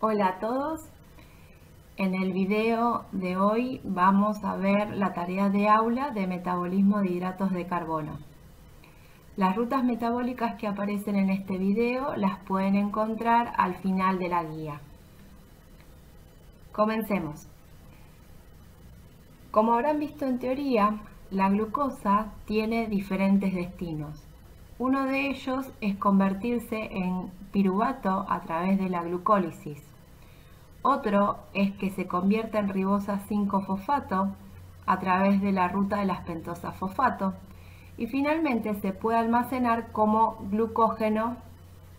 Hola a todos, en el video de hoy vamos a ver la tarea de aula de metabolismo de hidratos de carbono. Las rutas metabólicas que aparecen en este video las pueden encontrar al final de la guía. Comencemos. Como habrán visto en teoría, la glucosa tiene diferentes destinos. Uno de ellos es convertirse en piruvato a través de la glucólisis. Otro es que se convierta en ribosa 5-fosfato a través de la ruta de las pentosas fosfato y finalmente se puede almacenar como glucógeno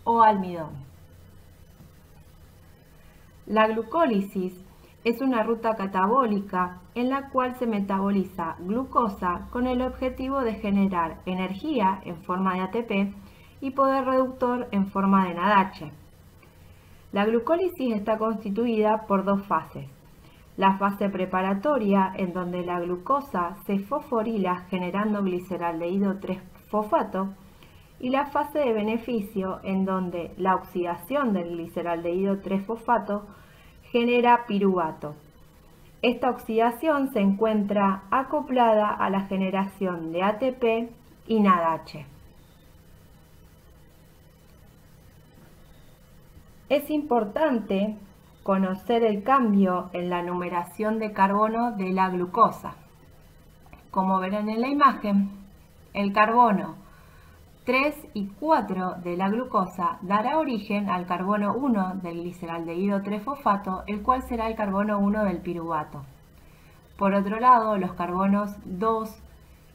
o almidón. La glucólisis es una ruta catabólica en la cual se metaboliza glucosa con el objetivo de generar energía en forma de ATP y poder reductor en forma de NADH. La glucólisis está constituida por dos fases. La fase preparatoria, en donde la glucosa se fosforila generando gliceraldehído 3-fosfato, y la fase de beneficio, en donde la oxidación del gliceraldehído 3-fosfato genera piruvato. Esta oxidación se encuentra acoplada a la generación de ATP y NADH. Es importante conocer el cambio en la numeración de carbono de la glucosa. Como verán en la imagen, el carbono 3 y 4 de la glucosa dará origen al carbono 1 del gliceraldehído 3-fosfato, el cual será el carbono 1 del piruvato. Por otro lado, los carbonos 2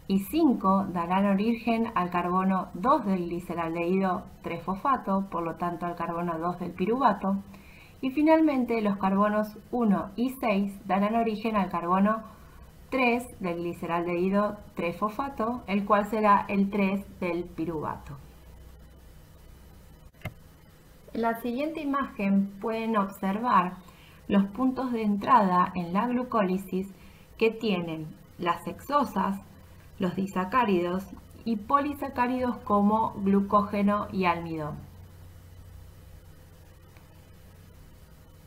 y 5 darán origen al carbono 2 del gliceraldehído 3-fosfato, por lo tanto al carbono 2 del piruvato. Y finalmente los carbonos 1 y 6 darán origen al carbono 3 del gliceraldehído 3-fosfato, el cual será el 3 del piruvato. En la siguiente imagen pueden observar los puntos de entrada en la glucólisis que tienen las hexosas, los disacáridos y polisacáridos como glucógeno y almidón.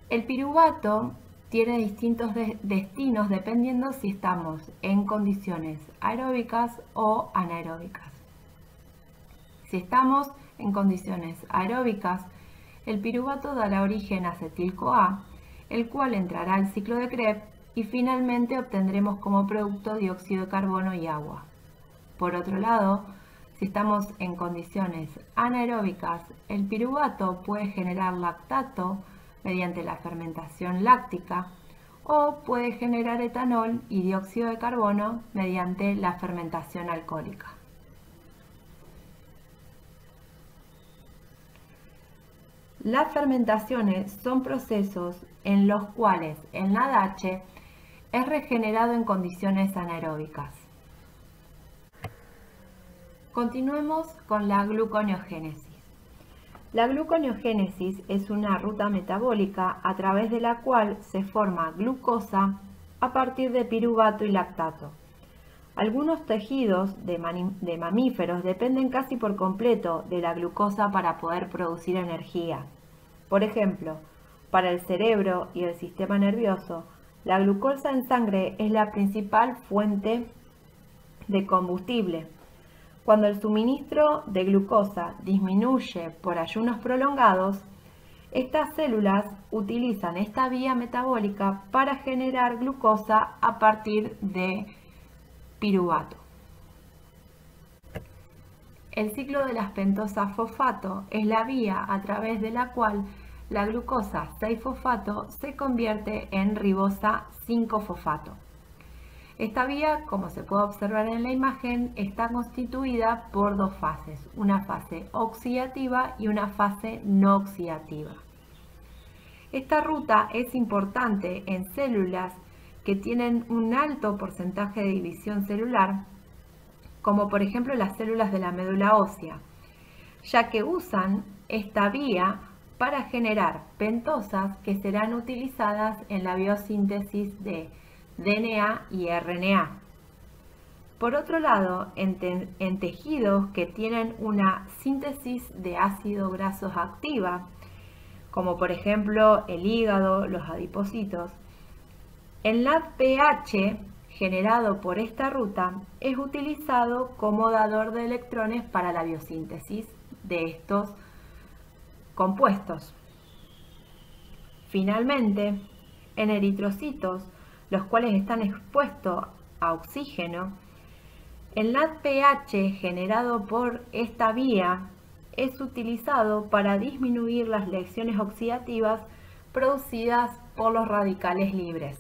El piruvato tiene distintos destinos dependiendo si estamos en condiciones aeróbicas o anaeróbicas. Si estamos en condiciones aeróbicas, el piruvato dará origen a acetil-CoA, el cual entrará al ciclo de Krebs y finalmente obtendremos como producto dióxido de carbono y agua. Por otro lado, si estamos en condiciones anaeróbicas, el piruvato puede generar lactato mediante la fermentación láctica o puede generar etanol y dióxido de carbono mediante la fermentación alcohólica. Las fermentaciones son procesos en los cuales el NADH es regenerado en condiciones anaeróbicas. Continuemos con la gluconeogénesis. La gluconeogénesis es una ruta metabólica a través de la cual se forma glucosa a partir de piruvato y lactato. Algunos tejidos de mamíferos dependen casi por completo de la glucosa para poder producir energía. Por ejemplo, para el cerebro y el sistema nervioso, la glucosa en sangre es la principal fuente de combustible. Cuando el suministro de glucosa disminuye por ayunos prolongados, estas células utilizan esta vía metabólica para generar glucosa a partir de piruvato. El ciclo de las pentosas fosfato es la vía a través de la cual la glucosa 6-fosfato se convierte en ribosa 5-fosfato. Esta vía, como se puede observar en la imagen, está constituida por dos fases, una fase oxidativa y una fase no oxidativa. Esta ruta es importante en células que tienen un alto porcentaje de división celular, como por ejemplo las células de la médula ósea, ya que usan esta vía para generar pentosas que serán utilizadas en la biosíntesis de DNA y RNA. Por otro lado, en tejidos que tienen una síntesis de ácidos grasos activa, como por ejemplo el hígado, los adipocitos, el NADPH generado por esta ruta es utilizado como dador de electrones para la biosíntesis de estos compuestos. Finalmente, en eritrocitos, los cuales están expuestos a oxígeno, el NADPH generado por esta vía es utilizado para disminuir las reacciones oxidativas producidas por los radicales libres.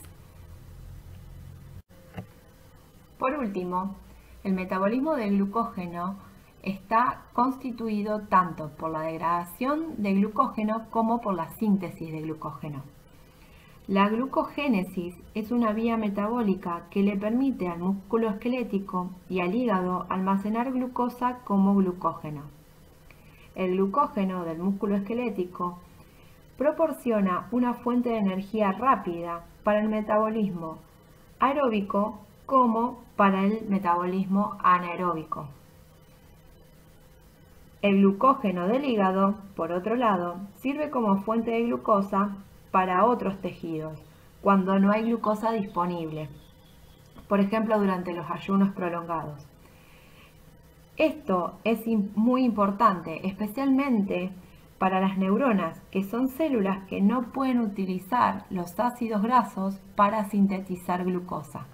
Por último, el metabolismo del glucógeno está constituido tanto por la degradación de glucógeno como por la síntesis de glucógeno. La glucogénesis es una vía metabólica que le permite al músculo esquelético y al hígado almacenar glucosa como glucógeno. El glucógeno del músculo esquelético proporciona una fuente de energía rápida para el metabolismo aeróbico como para el metabolismo anaeróbico. El glucógeno del hígado, por otro lado, sirve como fuente de glucosa para otros tejidos, cuando no hay glucosa disponible, por ejemplo durante los ayunos prolongados. Esto es muy importante, especialmente para las neuronas, que son células que no pueden utilizar los ácidos grasos para sintetizar glucosa.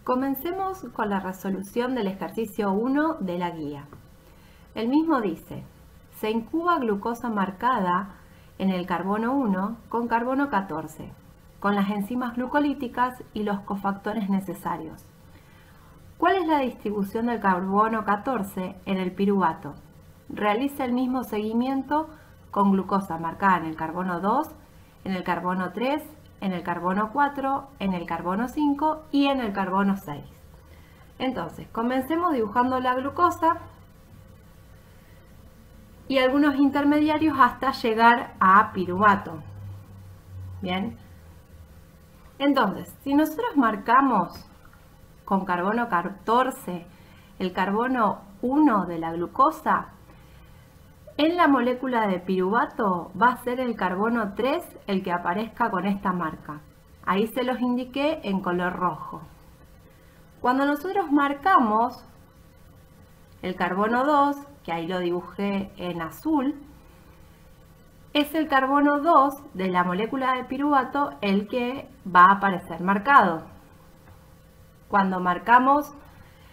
Comencemos con la resolución del ejercicio 1 de la guía. El mismo dice: se incuba glucosa marcada en el carbono 1 con carbono 14, con las enzimas glucolíticas y los cofactores necesarios. ¿Cuál es la distribución del carbono 14 en el piruvato? Realiza el mismo seguimiento con glucosa marcada en el carbono 2, en el carbono 3, en el carbono 4, en el carbono 5 y en el carbono 6. Entonces, comencemos dibujando la glucosa y algunos intermediarios hasta llegar a piruvato. Bien. Entonces, si nosotros marcamos con carbono 14 el carbono 1 de la glucosa, en la molécula de piruvato va a ser el carbono 3 el que aparezca con esta marca. Ahí se los indiqué en color rojo. Cuando nosotros marcamos el carbono 2, que ahí lo dibujé en azul, es el carbono 2 de la molécula de piruvato el que va a aparecer marcado. Cuando marcamos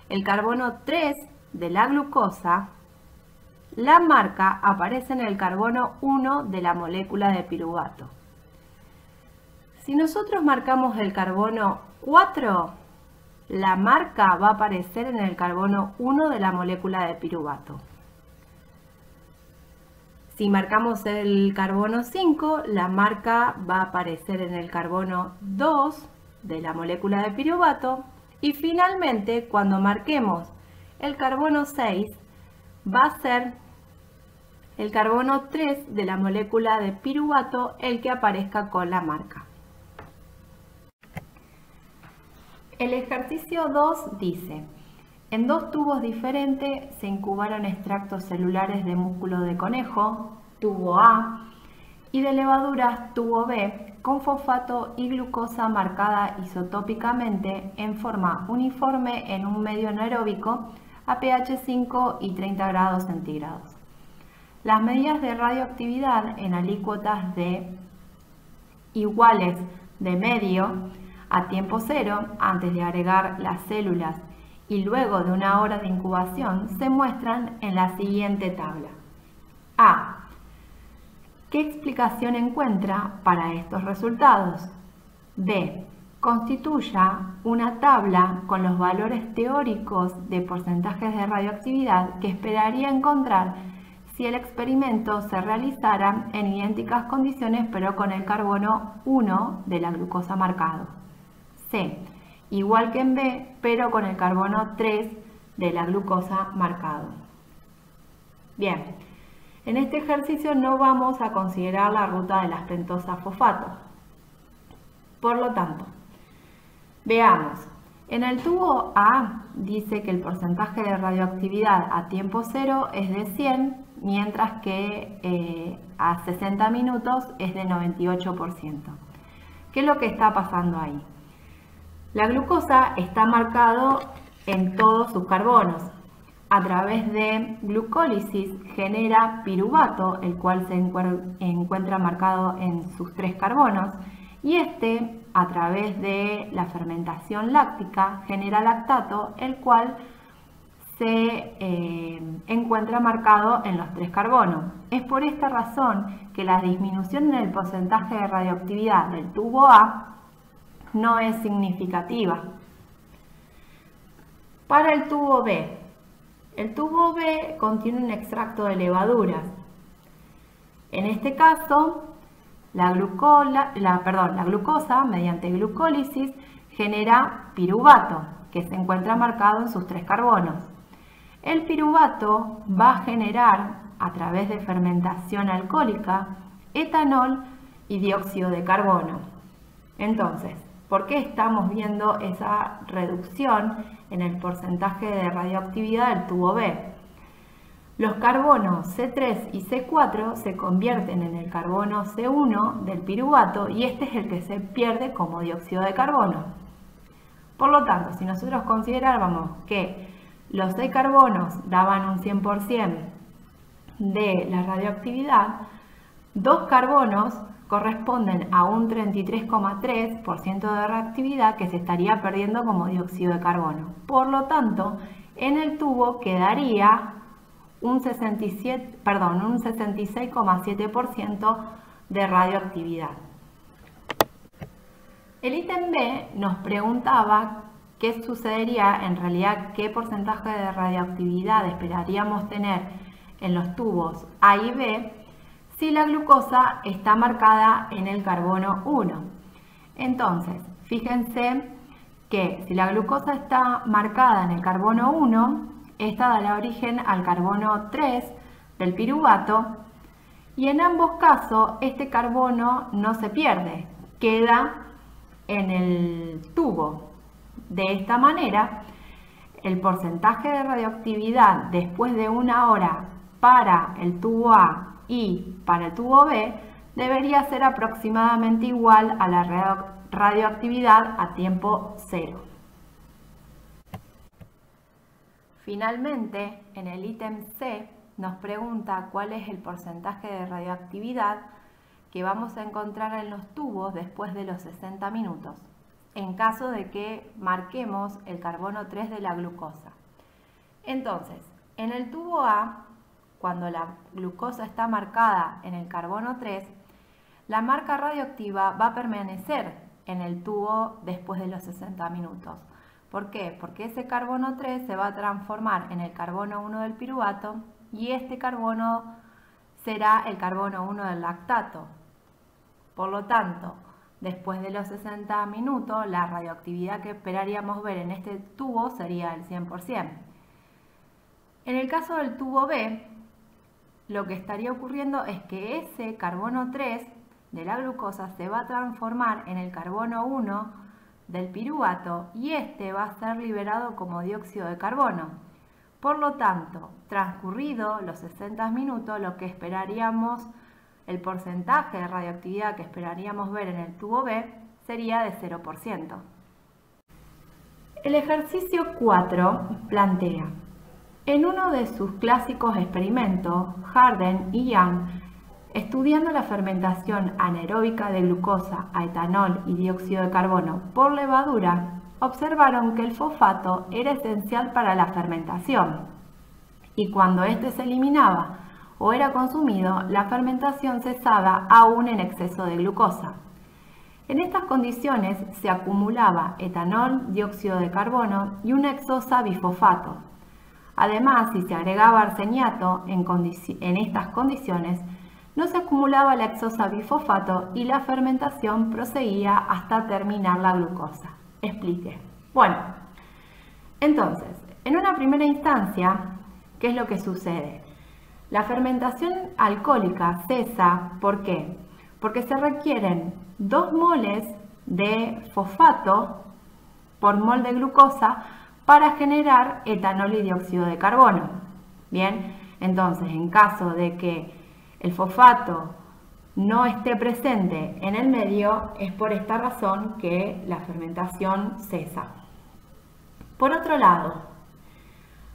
el carbono 3 de la glucosa, la marca aparece en el carbono 1 de la molécula de piruvato. Si nosotros marcamos el carbono 4, la marca va a aparecer en el carbono 1 de la molécula de piruvato. Si marcamos el carbono 5, la marca va a aparecer en el carbono 2 de la molécula de piruvato. Y finalmente, cuando marquemos el carbono 6, va a ser el carbono 3 de la molécula de piruvato el que aparezca con la marca. El ejercicio 2 dice: en dos tubos diferentes se incubaron extractos celulares de músculo de conejo, tubo A, y de levaduras, tubo B, con fosfato y glucosa marcada isotópicamente en forma uniforme en un medio anaeróbico a pH 5 y 30 grados centígrados. Las medidas de radioactividad en alícuotas de iguales de medio a tiempo cero, antes de agregar las células y luego de una hora de incubación, se muestran en la siguiente tabla. A. ¿Qué explicación encuentra para estos resultados? B. Constituya una tabla con los valores teóricos de porcentajes de radioactividad que esperaría encontrar si el experimento se realizara en idénticas condiciones pero con el carbono 1 de la glucosa marcado. C. Igual que en B, pero con el carbono 3 de la glucosa marcado. Bien, en este ejercicio no vamos a considerar la ruta de las pentosas fosfato. Por lo tanto, veamos. En el tubo A dice que el porcentaje de radioactividad a tiempo cero es de 100 mientras que a 60 minutos es de 98%. ¿Qué es lo que está pasando ahí? La glucosa está marcado en todos sus carbonos. A través de glucólisis genera piruvato, el cual se encuentra marcado en sus 3 carbonos, y este, a través de la fermentación láctica, genera lactato, el cual se encuentra marcado en los 3 carbonos. Es por esta razón que la disminución en el porcentaje de radioactividad del tubo A no es significativa. Para el tubo B. El tubo B contiene un extracto de levaduras. En este caso, la glucosa, mediante glucólisis, genera piruvato, que se encuentra marcado en sus 3 carbonos. El piruvato va a generar, a través de fermentación alcohólica, etanol y dióxido de carbono. Entonces, ¿por qué estamos viendo esa reducción en el porcentaje de radioactividad del tubo B? Los carbonos C3 y C4 se convierten en el carbono C1 del piruvato y este es el que se pierde como dióxido de carbono. Por lo tanto, si nosotros consideráramos que los 6 carbonos daban un 100% de la radioactividad, 2 carbonos corresponden a un 33,3% de radioactividad que se estaría perdiendo como dióxido de carbono. Por lo tanto, en el tubo quedaría un 66,7% de radioactividad. El ítem B nos preguntaba qué sucedería, en realidad, qué porcentaje de radioactividad esperaríamos tener en los tubos A y B si la glucosa está marcada en el carbono 1. Entonces, fíjense que si la glucosa está marcada en el carbono 1, esta da origen al carbono 3 del piruvato y en ambos casos este carbono no se pierde, queda en el tubo. De esta manera, el porcentaje de radioactividad después de 1 hora para el tubo A y para el tubo B debería ser aproximadamente igual a la radioactividad a tiempo cero. Finalmente, en el ítem C nos pregunta cuál es el porcentaje de radioactividad que vamos a encontrar en los tubos después de los 60 minutos, en caso de que marquemos el carbono 3 de la glucosa. Entonces, en el tubo A, cuando la glucosa está marcada en el carbono 3, la marca radioactiva va a permanecer en el tubo después de los 60 minutos. ¿Por qué? Porque ese carbono 3 se va a transformar en el carbono 1 del piruvato y este carbono será el carbono 1 del lactato. Por lo tanto, después de los 60 minutos, la radioactividad que esperaríamos ver en este tubo sería el 100%. En el caso del tubo B, lo que estaría ocurriendo es que ese carbono 3 de la glucosa se va a transformar en el carbono 1 del piruvato y este va a ser liberado como dióxido de carbono. Por lo tanto, transcurrido los 60 minutos, lo que esperaríamos, el porcentaje de radioactividad que esperaríamos ver en el tubo B sería de 0%. El ejercicio 4 plantea: en uno de sus clásicos experimentos, Harden y Young, estudiando la fermentación anaeróbica de glucosa a etanol y dióxido de carbono por levadura, observaron que el fosfato era esencial para la fermentación y cuando éste se eliminaba o era consumido, la fermentación cesaba aún en exceso de glucosa. En estas condiciones se acumulaba etanol, dióxido de carbono y una exosa bifosfato. Además, si se agregaba arseniato en estas condiciones, no se acumulaba la exosa bifosfato y la fermentación proseguía hasta terminar la glucosa. Explique. Bueno, entonces, en una primera instancia, ¿qué es lo que sucede? La fermentación alcohólica cesa, ¿por qué? Porque se requieren 2 moles de fosfato por mol de glucosa para generar etanol y dióxido de carbono. Bien, Entonces, en caso de que el fosfato no esté presente en el medio, es por esta razón que la fermentación cesa. Por otro lado,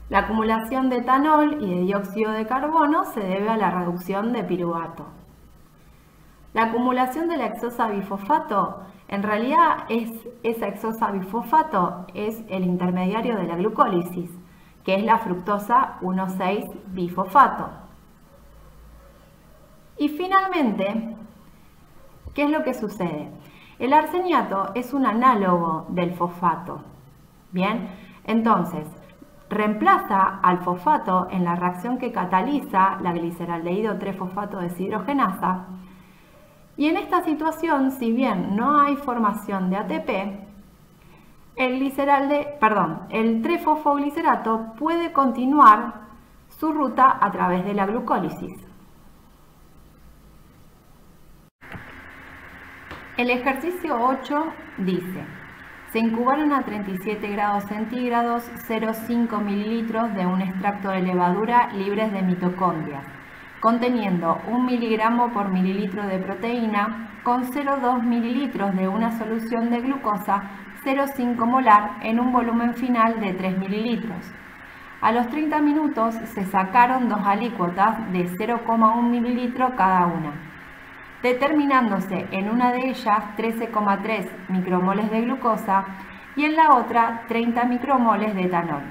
la acumulación de etanol y de dióxido de carbono se debe a la reducción de piruvato. La acumulación de la hexosa bifosfato, en realidad esa hexosa bifosfato es el intermediario de la glucólisis, que es la fructosa 1,6-bifosfato. Y finalmente, ¿qué es lo que sucede? El arseniato es un análogo del fosfato. Bien, entonces reemplaza al fosfato en la reacción que cataliza la gliceraldehído 3-fosfato deshidrogenasa. Y en esta situación, si bien no hay formación de ATP, el 3-fosfoglicerato puede continuar su ruta a través de la glucólisis. El ejercicio 8 dice: se incubaron a 37 grados centígrados 0,5 mililitros de un extracto de levadura libres de mitocondrias, conteniendo 1 miligramo por mililitro de proteína, con 0,2 mililitros de una solución de glucosa 0,5 molar en un volumen final de 3 mililitros. A los 30 minutos se sacaron dos alícuotas de 0,1 mililitro cada una, determinándose en una de ellas 13,3 micromoles de glucosa y en la otra 30 micromoles de etanol.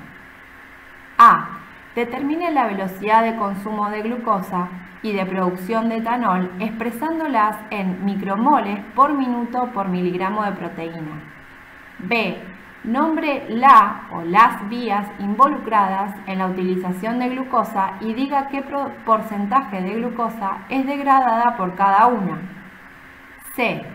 A. Determine la velocidad de consumo de glucosa y de producción de etanol expresándolas en micromoles por minuto por miligramo de proteína. B. Nombre la o las vías involucradas en la utilización de glucosa y diga qué porcentaje de glucosa es degradada por cada una. C.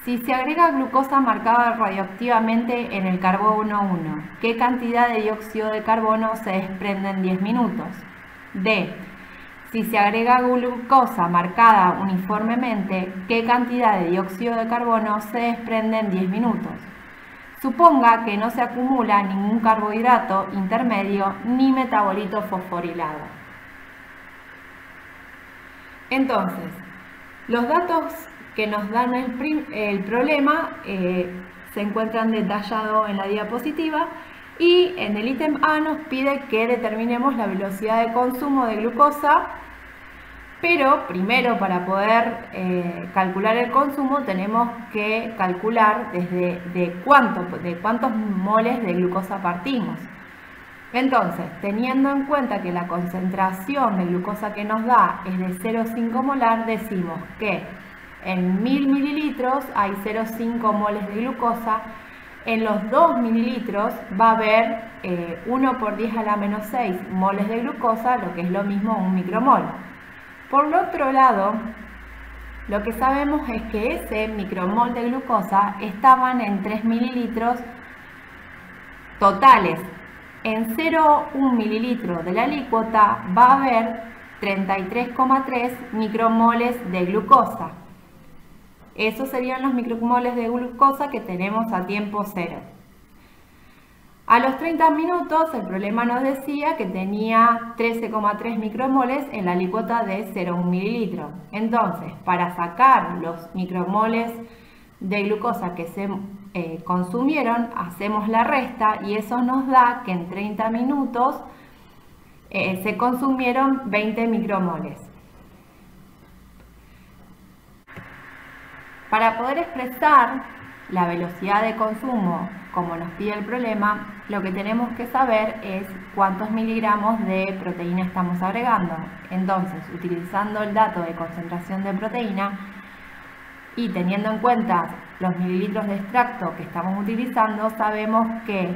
Si se agrega glucosa marcada radioactivamente en el carbono 1, ¿qué cantidad de dióxido de carbono se desprende en 10 minutos? D. Si se agrega glucosa marcada uniformemente, ¿qué cantidad de dióxido de carbono se desprende en 10 minutos? Suponga que no se acumula ningún carbohidrato intermedio ni metabolito fosforilado. Entonces, los datos que nos dan el problema se encuentran detallados en la diapositiva y en el ítem A nos pide que determinemos la velocidad de consumo de glucosa, pero primero para poder calcular el consumo tenemos que calcular de cuántos moles de glucosa partimos. Entonces, teniendo en cuenta que la concentración de glucosa que nos da es de 0,5 molar, decimos que en 1000 mililitros hay 0,5 moles de glucosa. En los 2 mililitros va a haber 1 por 10 a la menos 6 moles de glucosa, lo que es lo mismo un micromol. Por el otro lado, lo que sabemos es que ese micromol de glucosa estaban en 3 mililitros totales. En 0,1 mililitro de la alícuota va a haber 33,3 micromoles de glucosa. Esos serían los micromoles de glucosa que tenemos a tiempo cero. A los 30 minutos el problema nos decía que tenía 13,3 micromoles en la alícuota de 0,1 mililitro. Entonces, para sacar los micromoles de glucosa que se consumieron, hacemos la resta y eso nos da que en 30 minutos se consumieron 20 micromoles. Para poder expresar la velocidad de consumo como nos pide el problema, lo que tenemos que saber es cuántos miligramos de proteína estamos agregando. Entonces, utilizando el dato de concentración de proteína y teniendo en cuenta los mililitros de extracto que estamos utilizando, sabemos que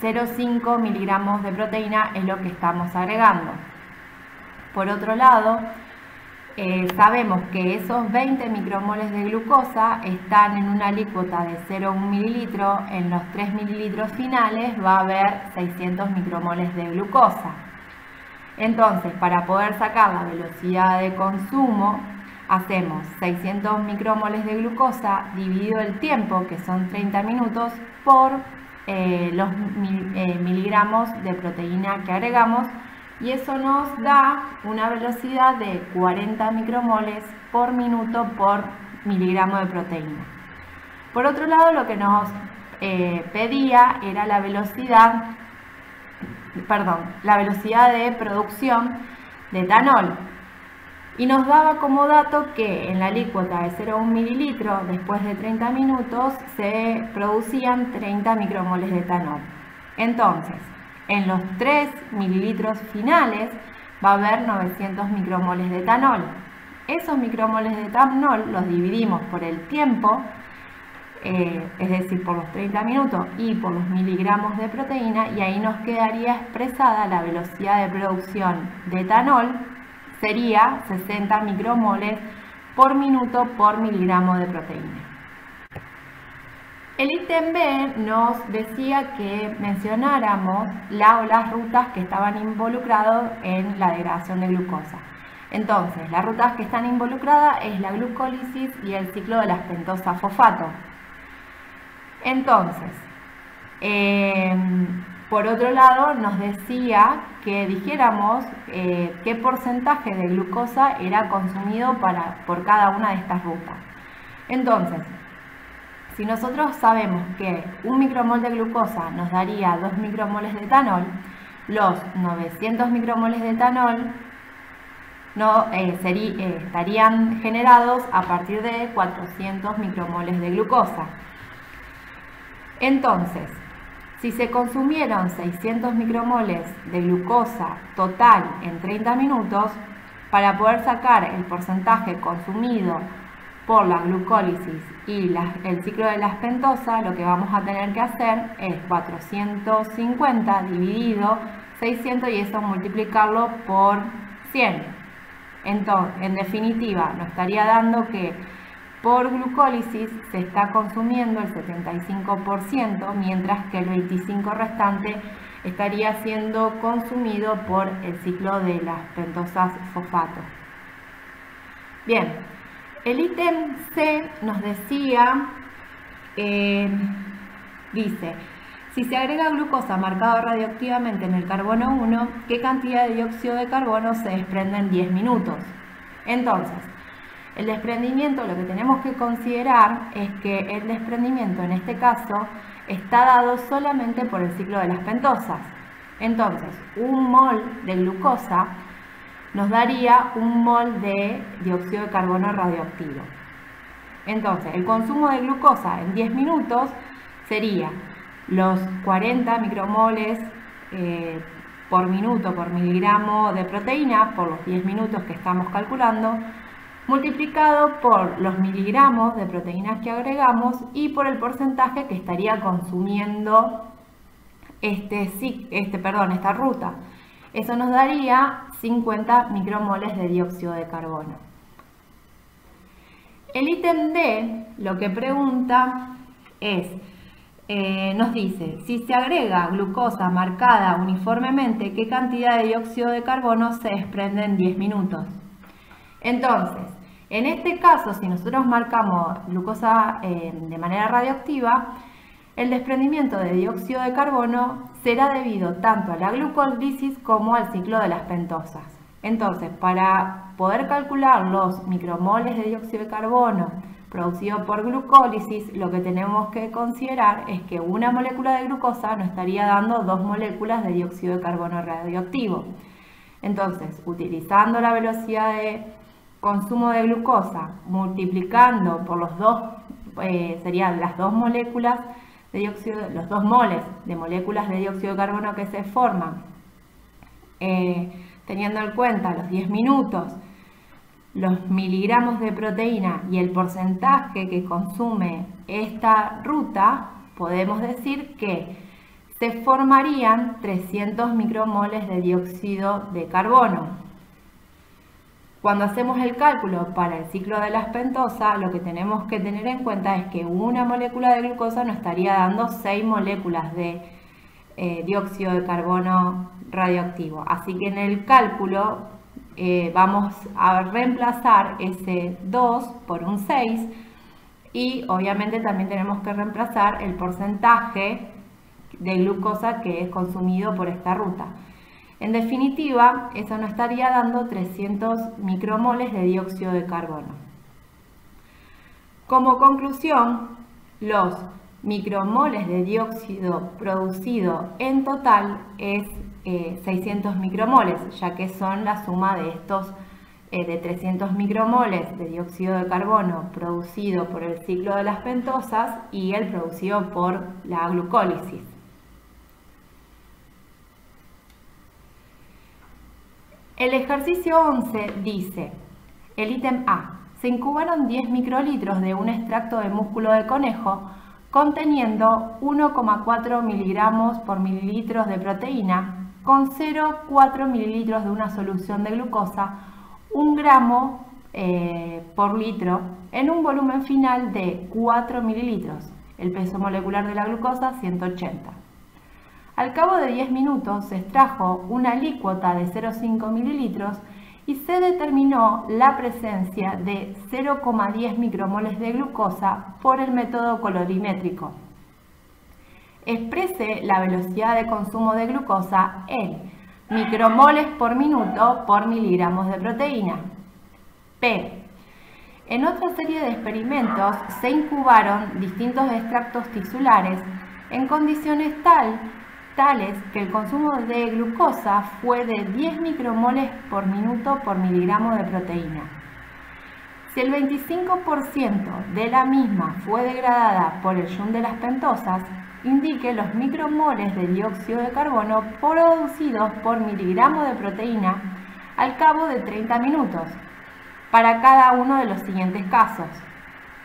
0,5 miligramos de proteína es lo que estamos agregando. Por otro lado, sabemos que esos 20 micromoles de glucosa están en una alícuota de 0,1 mililitro. En los 3 mililitros finales va a haber 600 micromoles de glucosa. Entonces, para poder sacar la velocidad de consumo, hacemos 600 micromoles de glucosa dividido el tiempo, que son 30 minutos, por los miligramos de proteína que agregamos, y eso nos da una velocidad de 40 micromoles por minuto por miligramo de proteína. Por otro lado, lo que nos pedía era la velocidad de producción de etanol, y nos daba como dato que en la alícuota de 0,1 mililitro, después de 30 minutos, se producían 30 micromoles de etanol. Entonces, en los 3 mililitros finales va a haber 900 micromoles de etanol. Esos micromoles de etanol los dividimos por el tiempo, es decir, por los 30 minutos y por los miligramos de proteína, y ahí nos quedaría expresada la velocidad de producción de etanol, sería 60 micromoles por minuto por miligramo de proteína. El ítem B nos decía que mencionáramos las rutas que estaban involucradas en la degradación de glucosa. Entonces, las rutas que están involucradas es la glucólisis y el ciclo de las pentosa-fosfato. Entonces, por otro lado, nos decía que dijéramos qué porcentaje de glucosa era consumido por cada una de estas rutas. Entonces, si nosotros sabemos que 1 micromol de glucosa nos daría 2 micromoles de etanol, los 900 micromoles de etanol estarían generados a partir de 400 micromoles de glucosa. Entonces, si se consumieron 600 micromoles de glucosa total en 30 minutos, para poder sacar el porcentaje consumido por la glucólisis y el ciclo de las pentosas, lo que vamos a tener que hacer es 450 dividido 600 y eso multiplicarlo por 100. Entonces, en definitiva, nos estaría dando que por glucólisis se está consumiendo el 75%, mientras que el 25% restante estaría siendo consumido por el ciclo de las pentosas fosfato. Bien, el ítem C nos decía, dice, si se agrega glucosa marcado radioactivamente en el carbono 1, ¿qué cantidad de dióxido de carbono se desprende en 10 minutos? Entonces, el desprendimiento, lo que tenemos que considerar es que el desprendimiento en este caso está dado solamente por el ciclo de las pentosas. Entonces, 1 mol de glucosa nos daría 1 mol de dióxido de carbono radioactivo. Entonces, el consumo de glucosa en 10 minutos sería los 40 micromoles por minuto por miligramo de proteína por los 10 minutos que estamos calculando, multiplicado por los miligramos de proteínas que agregamos y por el porcentaje que estaría consumiendo esta ruta. Eso nos daría 50 micromoles de dióxido de carbono. El ítem D lo que pregunta es, nos dice, si se agrega glucosa marcada uniformemente, ¿qué cantidad de dióxido de carbono se desprende en 10 minutos? Entonces, en este caso, si nosotros marcamos glucosa de manera radioactiva, el desprendimiento de dióxido de carbono será debido tanto a la glucólisis como al ciclo de las pentosas. Entonces, para poder calcular los micromoles de dióxido de carbono producido por glucólisis, lo que tenemos que considerar es que una molécula de glucosa nos estaría dando 2 moléculas de dióxido de carbono radioactivo. Entonces, utilizando la velocidad de consumo de glucosa, multiplicando por los serían las 2 moléculas de dióxido, los 2 moles de moléculas de dióxido de carbono que se forman, teniendo en cuenta los 10 minutos, los miligramos de proteína y el porcentaje que consume esta ruta, podemos decir que se formarían 300 micromoles de dióxido de carbono. Cuando hacemos el cálculo para el ciclo de las pentosas, lo que tenemos que tener en cuenta es que una molécula de glucosa nos estaría dando 6 moléculas de dióxido de carbono radioactivo. Así que en el cálculo vamos a reemplazar ese 2 por un 6 y obviamente también tenemos que reemplazar el porcentaje de glucosa que es consumido por esta ruta. En definitiva, eso nos estaría dando 300 micromoles de dióxido de carbono. Como conclusión, los micromoles de dióxido producido en total es 600 micromoles, ya que son la suma de estos de 300 micromoles de dióxido de carbono producido por el ciclo de las pentosas y el producido por la glucólisis. El ejercicio 11 dice, el ítem A, se incubaron 10 microlitros de un extracto de músculo de conejo conteniendo 1,4 miligramos por mililitros de proteína con 0,4 mililitros de una solución de glucosa, 1 gramo por litro en un volumen final de 4 mililitros, el peso molecular de la glucosa 180. Al cabo de 10 minutos se extrajo una alícuota de 0,5 mililitros y se determinó la presencia de 0,10 micromoles de glucosa por el método colorimétrico. Exprese la velocidad de consumo de glucosa en micromoles por minuto por miligramos de proteína. P. En otra serie de experimentos se incubaron distintos extractos tisulares en condiciones tales que el consumo de glucosa fue de 10 micromoles por minuto por miligramo de proteína. Si el 25% de la misma fue degradada por el yum de las pentosas, indique los micromoles de dióxido de carbono producidos por miligramo de proteína al cabo de 30 minutos, para cada uno de los siguientes casos.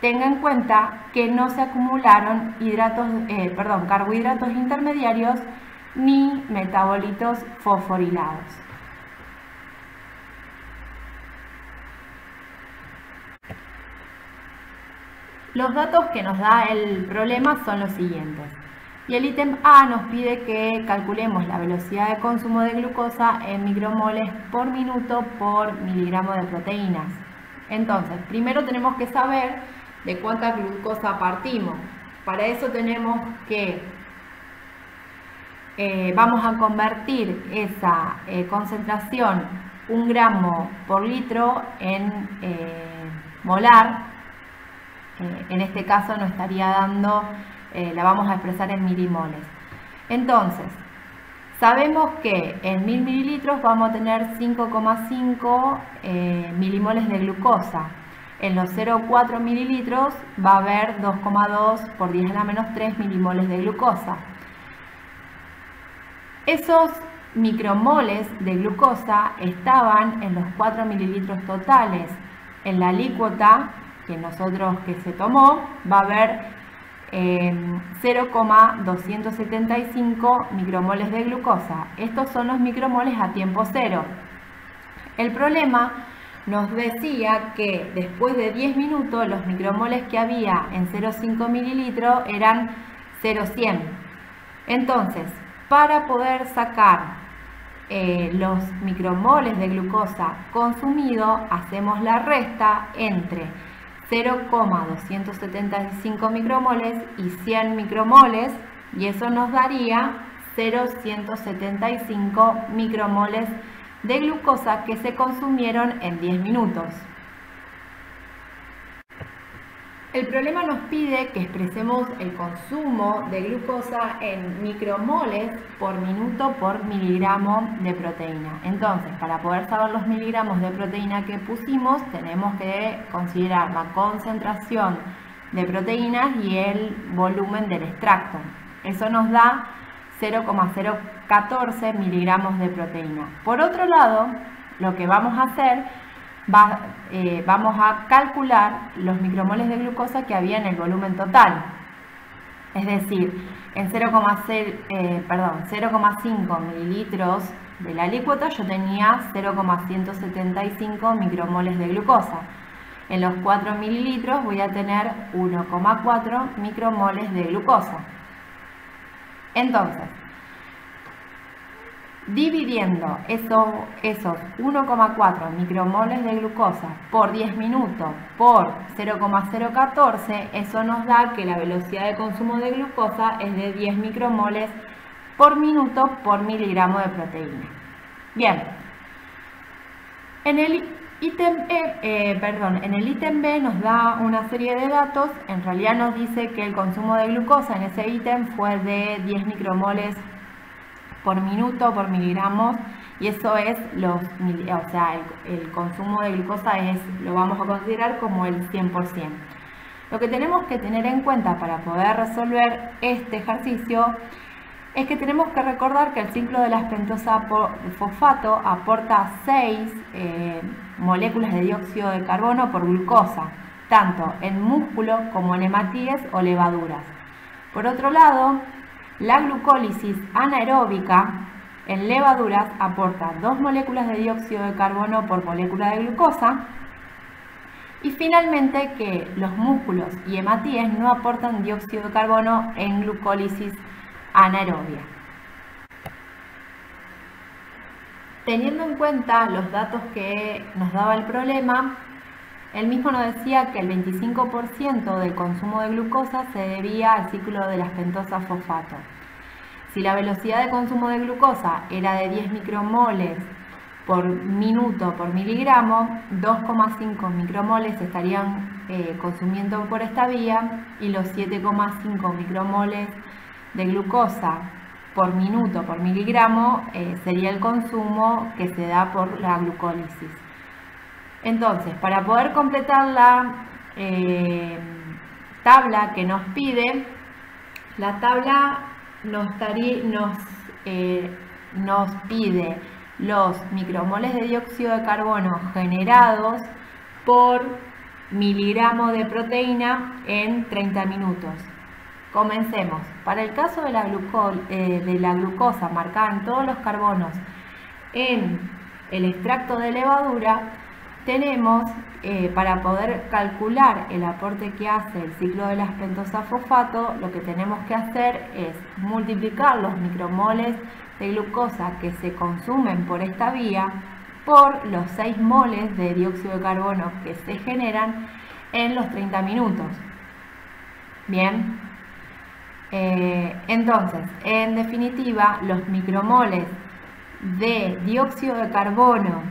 Tenga en cuenta que no se acumularon carbohidratos intermediarios ni metabolitos fosforilados. Los datos que nos da el problema son los siguientes. Y el ítem A nos pide que calculemos la velocidad de consumo de glucosa en micromoles por minuto por miligramo de proteínas. Entonces, primero tenemos que saber de cuánta glucosa partimos. Para eso tenemos que vamos a convertir esa concentración 1 gramo por litro en molar. En este caso nos estaría dando, la vamos a expresar en milimoles. Entonces, sabemos que en 1000 mililitros vamos a tener 5,5 milimoles de glucosa. En los 0,4 mililitros va a haber 2,2 por 10 a la menos 3 milimoles de glucosa. Esos micromoles de glucosa estaban en los 4 mililitros totales. En la alícuota que se tomó va a haber 0,275 micromoles de glucosa. Estos son los micromoles a tiempo cero. El problema nos decía que después de 10 minutos los micromoles que había en 0,5 mililitros eran 0,100. Entonces, para poder sacar los micromoles de glucosa consumido, hacemos la resta entre 0,275 micromoles y 100 micromoles, y eso nos daría 0,175 micromoles de glucosa que se consumieron en 10 minutos. El problema nos pide que expresemos el consumo de glucosa en micromoles por minuto por miligramo de proteína. Entonces, para poder saber los miligramos de proteína que pusimos, tenemos que considerar la concentración de proteínas y el volumen del extracto. Eso nos da 0,014 miligramos de proteína. Por otro lado, lo que vamos a hacer vamos a calcular los micromoles de glucosa que había en el volumen total. Es decir, en 0,5 mililitros de la alícuota yo tenía 0,175 micromoles de glucosa. En los 4 mililitros voy a tener 1,4 micromoles de glucosa. Entonces, dividiendo esos 1,4 micromoles de glucosa por 10 minutos por 0,014, eso nos da que la velocidad de consumo de glucosa es de 10 micromoles por minuto por miligramo de proteína. Bien, en el ítem B nos da una serie de datos. En realidad nos dice que el consumo de glucosa en ese ítem fue de 10 micromoles por minuto por miligramos, y eso es el consumo de glucosa lo vamos a considerar como el 100%. Lo que tenemos que tener en cuenta para poder resolver este ejercicio es que tenemos que recordar que el ciclo de la pentosa fosfato aporta 6 moléculas de dióxido de carbono por glucosa, tanto en músculo como en hematíes o levaduras. Por otro lado, la glucólisis anaeróbica en levaduras aporta 2 moléculas de dióxido de carbono por molécula de glucosa. Y finalmente, que los músculos y hematíes no aportan dióxido de carbono en glucólisis anaerobia. Teniendo en cuenta los datos que nos daba el problema, él mismo nos decía que el 25% del consumo de glucosa se debía al ciclo de las pentosas fosfato. Si la velocidad de consumo de glucosa era de 10 micromoles por minuto por miligramo, 2,5 micromoles se estarían consumiendo por esta vía, y los 7,5 micromoles de glucosa por minuto por miligramo sería el consumo que se da por la glucólisis. Entonces, para poder completar la tabla que nos pide, la tabla nos pide los micromoles de dióxido de carbono generados por miligramo de proteína en 30 minutos. Comencemos. Para el caso de la glucosa marcada en todos los carbonos en el extracto de levadura, tenemos, para poder calcular el aporte que hace el ciclo de las pentosas fosfato, lo que tenemos que hacer es multiplicar los micromoles de glucosa que se consumen por esta vía por los 6 moles de dióxido de carbono que se generan en los 30 minutos. Bien, entonces, en definitiva, los micromoles de dióxido de carbono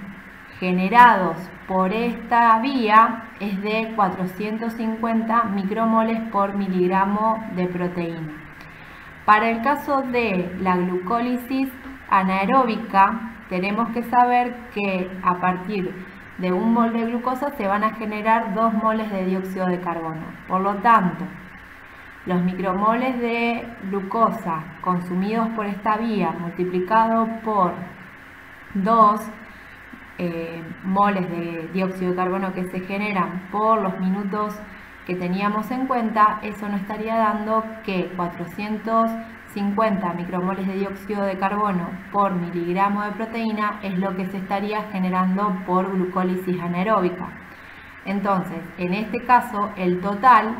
generados por esta vía es de 450 micromoles por miligramo de proteína. Para el caso de la glucólisis anaeróbica, tenemos que saber que a partir de 1 mol de glucosa se van a generar 2 moles de dióxido de carbono. Por lo tanto, los micromoles de glucosa consumidos por esta vía multiplicado por 2 moles de dióxido de carbono que se generan por los minutos que teníamos en cuenta, eso nos estaría dando que 450 micromoles de dióxido de carbono por miligramo de proteína es lo que se estaría generando por glucólisis anaeróbica. Entonces, en este caso, el total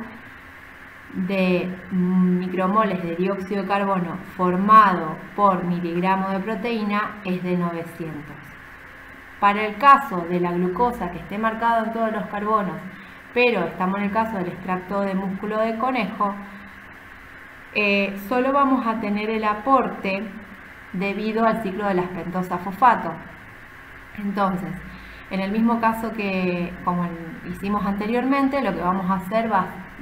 de micromoles de dióxido de carbono formado por miligramo de proteína es de 900. Para el caso de la glucosa que esté marcado en todos los carbonos, pero estamos en el caso del extracto de músculo de conejo, solo vamos a tener el aporte debido al ciclo de las pentosas fosfato. Entonces, en el mismo caso que como hicimos anteriormente, lo que vamos a hacer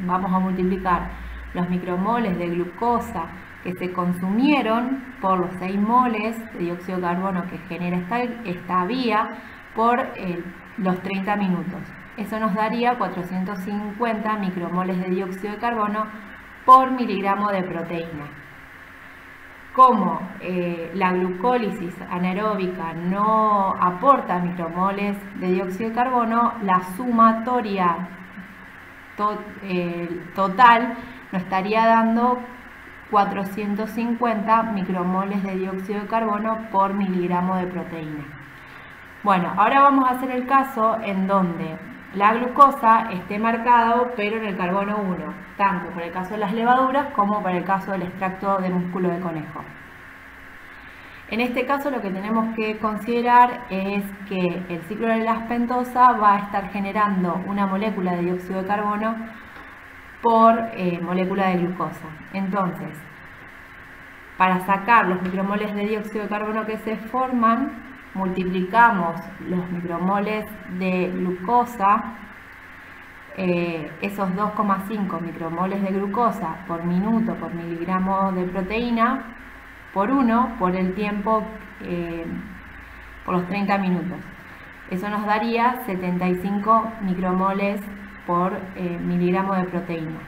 vamos a multiplicar los micromoles de glucosa que se consumieron por los 6 moles de dióxido de carbono que genera esta vía por los 30 minutos. Eso nos daría 450 micromoles de dióxido de carbono por miligramo de proteína. Como la glucólisis anaeróbica no aporta micromoles de dióxido de carbono, la sumatoria total nos estaría dando 450 micromoles de dióxido de carbono por miligramo de proteína. Bueno, ahora vamos a hacer el caso en donde la glucosa esté marcado pero en el carbono 1, tanto por el caso de las levaduras como para el caso del extracto de músculo de conejo. En este caso lo que tenemos que considerar es que el ciclo de las pentosa va a estar generando una molécula de dióxido de carbono por molécula de glucosa. Entonces, para sacar los micromoles de dióxido de carbono que se forman, multiplicamos los micromoles de glucosa, esos 2,5 micromoles de glucosa por minuto por miligramo de proteína, por 1 por el tiempo, por los 30 minutos. Eso nos daría 75 micromoles por miligramo de proteína.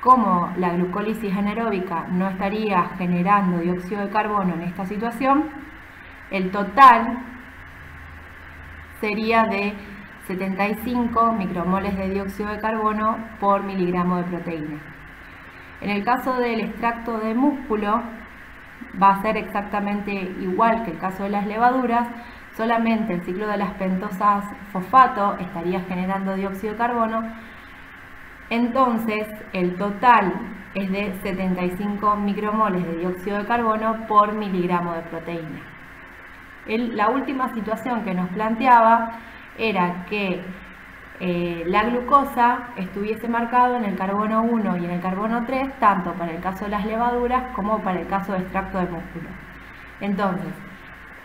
Como la glucólisis anaeróbica no estaría generando dióxido de carbono en esta situación, el total sería de 75 micromoles de dióxido de carbono por miligramo de proteína. En el caso del extracto de músculo va a ser exactamente igual que el caso de las levaduras, solamente el ciclo de las pentosas fosfato estaría generando dióxido de carbono. Entonces el total es de 75 micromoles de dióxido de carbono por miligramo de proteína. La última situación que nos planteaba era que la glucosa estuviese marcado en el carbono 1 y en el carbono 3, tanto para el caso de las levaduras como para el caso de extracto de músculo. Entonces,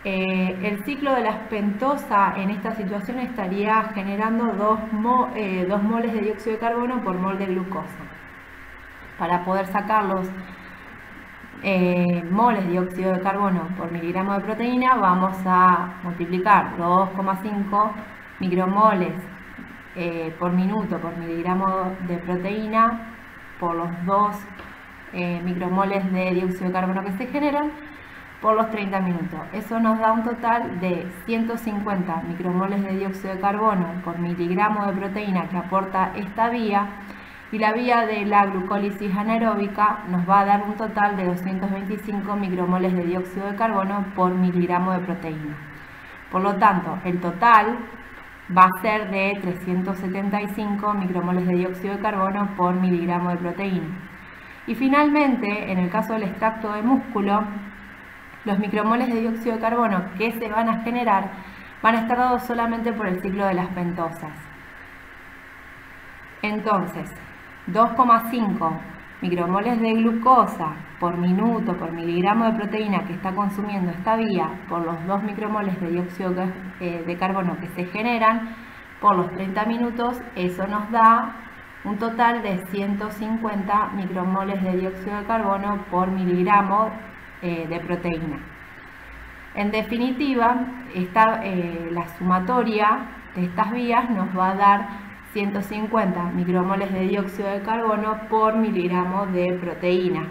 el ciclo de las pentosa en esta situación estaría generando 2 moles de dióxido de carbono por mol de glucosa. Para poder sacar los moles de dióxido de carbono por miligramo de proteína, vamos a multiplicar 2,5 micromoles por minuto por miligramo de proteína por los 2 micromoles de dióxido de carbono que se generan por los 30 minutos. Eso nos da un total de 150 micromoles de dióxido de carbono por miligramo de proteína que aporta esta vía, y la vía de la glucólisis anaeróbica nos va a dar un total de 225 micromoles de dióxido de carbono por miligramo de proteína. Por lo tanto, el total va a ser de 375 micromoles de dióxido de carbono por miligramo de proteína. Y finalmente, en el caso del extracto de músculo, los micromoles de dióxido de carbono que se van a generar van a estar dados solamente por el ciclo de las pentosas. Entonces, 2,5 micromoles de glucosa por minuto por miligramo de proteína que está consumiendo esta vía por los 2 micromoles de dióxido de carbono que se generan por los 30 minutos, eso nos da un total de 150 micromoles de dióxido de carbono por miligramo de proteína. En definitiva, la sumatoria de estas vías nos va a dar 150 micromoles de dióxido de carbono por miligramo de proteína.